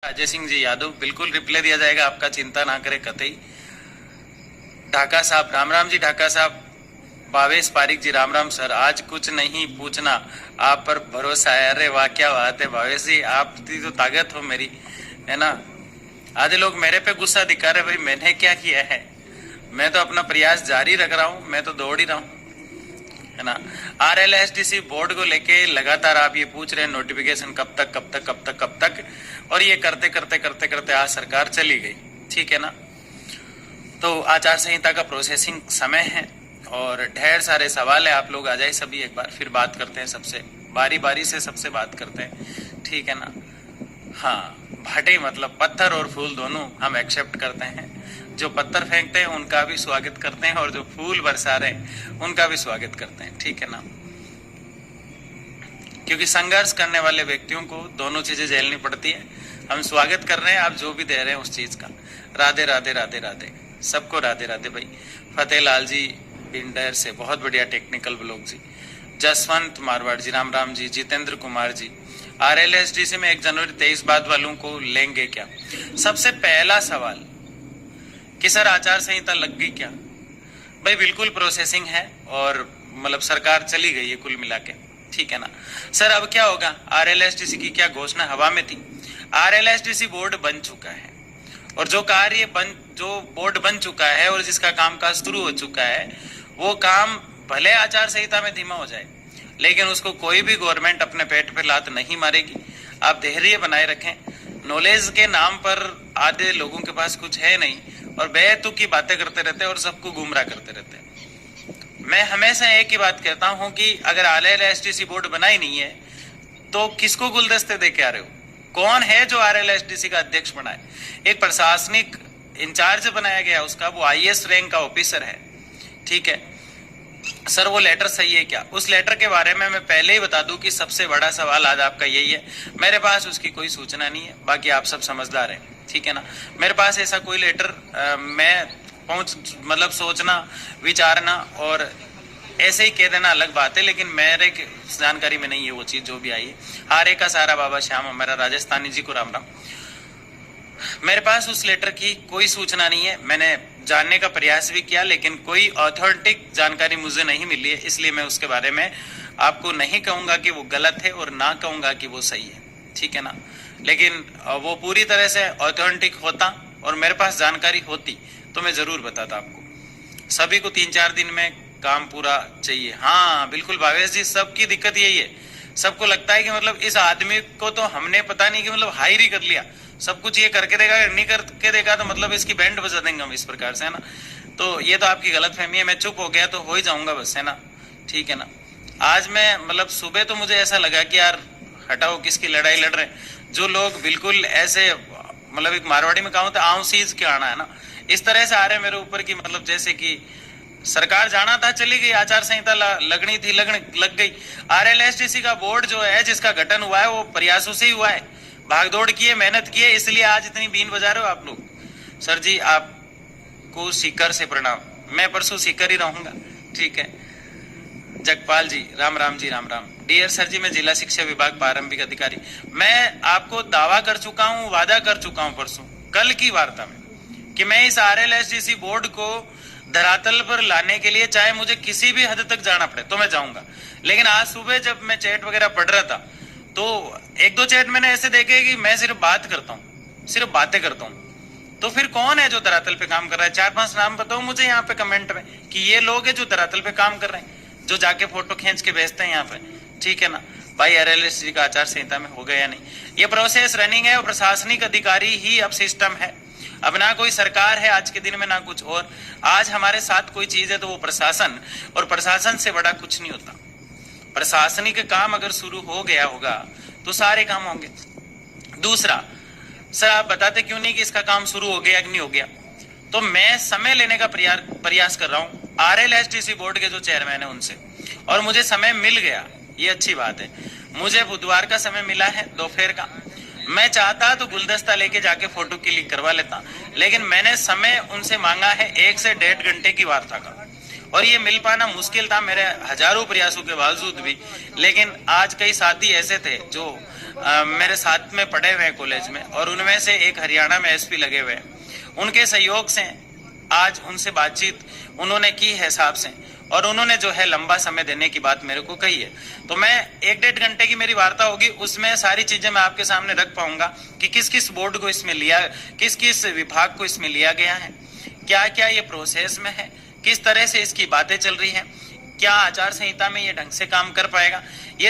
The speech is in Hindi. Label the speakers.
Speaker 1: अजय सिंह जी यादव, बिल्कुल रिप्लाई दिया जाएगा आपका, चिंता ना करें कतई। ढाका साहब, राम राम जी ढाका साहब। भावेश पारिक जी, राम राम सर। आज कुछ नहीं पूछना, आप पर भरोसा है। अरे वाह, क्या बात है भावेश जी, आपकी तो ताकत हो मेरी, है ना। आधे लोग मेरे पे गुस्सा दिखा रहे, भाई मैंने क्या किया है। मैं तो अपना प्रयास जारी रख रहा हूँ, मैं तो दौड़ ही रहा हूँ, है ना। RLSTC बोर्ड को लेके लगातार आप ये पूछ रहे हैं नोटिफिकेशन कब तक कब तक कब तक कब तक, और ये करते करते करते करते आज सरकार चली गई, ठीक है ना। तो आचार संहिता का प्रोसेसिंग समय है और ढेर सारे सवाल है। आप लोग आ जाए सभी, एक बार फिर बात करते हैं सबसे, बारी बारी से सबसे बात करते हैं, ठीक है ना। हाँ, भाटे मतलब पत्थर और फूल दोनों हम एक्सेप्ट करते हैं। जो पत्थर फेंकते हैं उनका भी स्वागत करते हैं और जो फूल बरसा रहे हैं उनका भी स्वागत करते हैं, ठीक है ना। क्योंकि संघर्ष करने वाले व्यक्तियों को दोनों चीजें झेलनी पड़ती है। हम स्वागत कर रहे हैं आप जो भी दे रहे हैं उस चीज का। राधे राधे राधे राधे, सबको राधे राधे भाई। फतेह लाल जी बिंडर से, बहुत बढ़िया टेक्निकल ब्लॉग जी। जसवंत मारवाड़ जी, राम राम जी। जितेंद्र कुमार जी, RLSTC में 1 जनवरी 23 बाद वालों को लेंगे क्या। सबसे पहला सवाल कि सर आचार संहिता लग गई क्या। भाई बिल्कुल प्रोसेसिंग है और मतलब सरकार चली गई है कुल मिला के, ठीक है ना। सर अब क्या होगा, RLSTC की क्या घोषणा हवा में थी। RLSTC बोर्ड बन चुका है और जो बोर्ड बन चुका है और जिसका कामकाज शुरू हो चुका है, वो काम भले आचार संहिता में धीमा हो जाए लेकिन उसको कोई भी गवर्नमेंट अपने पेट पे लात नहीं मारेगी। आप धैर्य बनाए रखें। नॉलेज के नाम पर आधे लोगों के पास कुछ है नहीं और बेतुक की बातें करते रहते हैं और सबको गुमराह करते रहते हैं। मैं हमेशा एक ही बात कहता हूं कि अगर RLSTC बोर्ड बना ही नहीं है तो किसको गुलदस्ते दे के आ रहे हो। कौन है जो RLSTC का अध्यक्ष बना है। एक प्रशासनिक इंचार्ज बनाया गया उसका, वो IAS रैंक का ऑफिसर है, ठीक है। सर वो लेटर सही है क्या। उस लेटर के बारे में मैं पहले ही बता दूं कि सबसे बड़ा सवाल आज आपका यही है। मेरे पास उसकी कोई सूचना नहीं है, बाकी आप सब समझदार हैं, ठीक है ना। मेरे पास ऐसा कोई लेटर मैं मतलब सोचना विचारना और ऐसे ही कह देना अलग बात है, लेकिन मेरे जानकारी में नहीं है वो चीज जो भी आई है। हारे का सारा बाबा श्याम, हमारा राजस्थानी जी को राम राम। मेरे पास उस लेटर की कोई सूचना नहीं है। मैंने जानने का प्रयास भी किया लेकिन कोई ऑथेंटिक जानकारी मुझे नहीं मिली है, इसलिए मैं उसके बारे में आपको नहीं कहूंगा कि वो गलत है और ना कहूंगा कि वो सही है, ठीक है ना। लेकिन वो पूरी तरह से ऑथेंटिक होता और मेरे पास जानकारी होती तो मैं जरूर बताता आपको। सभी को 3-4 दिन में काम पूरा चाहिए। हाँ बिल्कुल भावेश जी, सबकी दिक्कत यही है। सबको लगता है कि मतलब इस आदमी को तो हमने पता नहीं कि मतलब हायर ही कर लिया, सब कुछ ये करके देगा, नहीं करके देगा तो मतलब इसकी बैंड बजा देंगे हम इस प्रकार से, है ना। तो ये तो आपकी गलत फहमी है। मैं चुप हो गया तो हो ही जाऊंगा बस, है ना, ठीक है ना। आज मैं मतलब सुबह तो मुझे ऐसा लगा कि यार हटाओ, किसकी लड़ाई लड़ रहे हैं। जो लोग बिल्कुल ऐसे मतलब एक मारवाड़ी में कहूं तो आऊं सीज के आना, है ना, इस तरह से आ रहे मेरे ऊपर की मतलब जैसे कि सरकार जाना था चली गई, आचार संहिता लगनी थी लग गई। RLSTC का बोर्ड जो है जिसका गठन हुआ है वो प्रयासों से ही हुआ है, भागदौड़ किए, मेहनत किए, इसलिए आज इतनी बीन बजा रहे हो आप लोग। सर जी आपको सीकर से प्रणाम, मैं परसों सीकर ही रहूंगा, ठीक है। जगपाल जी, राम राम जी, राम राम। डियर सर जी, मैं जिला शिक्षा विभाग प्रारंभिक अधिकारी। मैं आपको दावा कर चुका हूं, वादा कर चुका हूं परसों कल की वार्ता में कि मैं इस RLSTC बोर्ड को धरातल पर लाने के लिए चाहे मुझे किसी भी हद तक जाना पड़े तो मैं जाऊंगा। लेकिन आज सुबह जब मैं चैट वगैरह पढ़ रहा था तो 1-2 चैट मैंने ऐसे देखे कि मैं सिर्फ बात करता हूँ, सिर्फ बातें करता हूँ। तो फिर कौन है जो धरातल पे काम कर रहा है। 4-5 नाम बताओ मुझे यहाँ पे कमेंट में कि ये लोग हैं जो धरातल पे काम कर रहे हैं, जो जाके फोटो खींच के भेजते हैं यहाँ पे, ठीक है ना। भाई RLSTC का आचार संहिता में हो गया या नहीं, ये प्रोसेस रनिंग है और प्रशासनिक अधिकारी ही अब सिस्टम है। अब ना कोई सरकार है आज के दिन में, ना कुछ और। आज हमारे साथ कोई चीज है तो वो प्रशासन, और प्रशासन से बड़ा कुछ नहीं होता। प्रशासनिक काम अगर शुरू हो गया होगा तो सारे काम होंगे। दूसरा, सर आप बताते क्यों नहीं कि इसका काम शुरू हो गया कि नहीं हो गया। तो मैं समय लेने का प्रयास कर रहा हूं RLSTC बोर्ड के जो चेयरमैन है उनसे, और मुझे समय मिल गया, ये अच्छी बात है। मुझे बुधवार का समय मिला है दोपहर का। मैं चाहता तो गुलदस्ता लेके जाके फोटो क्लिक करवा लेता, लेकिन मैंने समय उनसे मांगा है 1 से 1.5 घंटे की वार्ता का, और ये मिल पाना मुश्किल था मेरे हजारों प्रयासों के बावजूद भी। लेकिन आज कई साथी ऐसे थे जो मेरे साथ में पढ़े हुए कॉलेज में, और उनमें से एक हरियाणा में एसपी लगे हुए हैं। उनके सहयोग से आज उनसे बातचीत उन्होंने की है साहब से, और उन्होंने जो है लंबा समय देने की बात मेरे को कही है। तो मैं 1-1.5 घंटे की मेरी वार्ता होगी, उसमें सारी चीजें मैं आपके सामने रख पाऊंगा कि किस किस बोर्ड को इसमें लिया, किस किस विभाग को इसमें लिया गया है, क्या क्या ये प्रोसेस में है, किस तरह से इसकी बातें चल रही है, क्या आचार संहिता में ये ढंग से काम कर पाएगा। ये